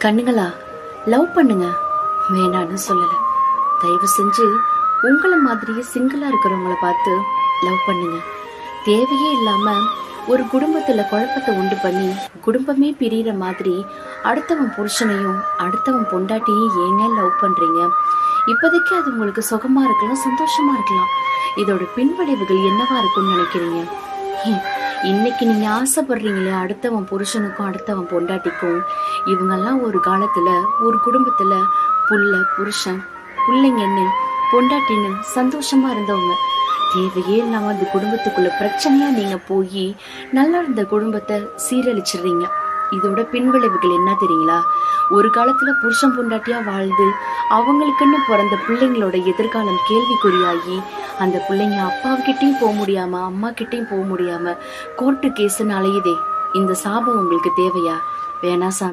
கண்ணுங்களா, love பண்ணுங்க, வேணான்னு சொல்லல. தயவு செஞ்சு உங்களை மாதிரியே சிங்கிளா இருக்கிறவங்கள பார்த்து லவ் பண்ணுங்க. தேவையே இல்லாம ஒரு குடும்பத்துல குழப்பத்தை உண்டு பண்ணி குடும்பமே பிரியிற மாதிரி அடுத்தவன் புருஷனையும் அடுத்தவன் பொண்டாட்டியும் ஏங்க லவ் பண்றீங்க? இப்போதைக்கு அது உங்களுக்கு சுகமா இருக்கலாம், சந்தோஷமா இருக்கலாம். இதோட பின்விளைவுகள் என்னவா இருக்கும்னு நினைக்கிறீங்க? இன்னைக்கு நீங்க ஆசைப்படுறீங்களே அடுத்தவன் புருஷனுக்கும் அடுத்தவன் பொண்டாட்டிக்கும், இவங்கெல்லாம் ஒரு காலத்துல ஒரு குடும்பத்துல புள்ள புருஷன் பிள்ளைங்கன்னு பொண்டாட்டின்னு சந்தோஷமா இருந்தவங்க. தேவையே இல்லாம அந்த குடும்பத்துக்குள்ள பிரச்சனையா நீங்க போய் நல்லா இருந்த குடும்பத்தை சீரழிச்சிடுறீங்க. இதோட பின்விளைவுகள் என்ன தெரியுங்களா? ஒரு காலத்துல புருஷன் பொண்டாட்டியா வாழ்ந்து அவங்களுக்குன்னு பிறந்த பிள்ளைங்களோட எதிர்காலம் கேள்விக்குறியாகி அந்த பிள்ளைங்க அப்பாவுக்கிட்டையும் போக முடியாம அம்மா கிட்டையும் போக முடியாம கோர்ட்டு கேஸ்ன்னு அலையுதே. இந்த சாபம் உங்களுக்கு தேவையா? வேணா சாமி.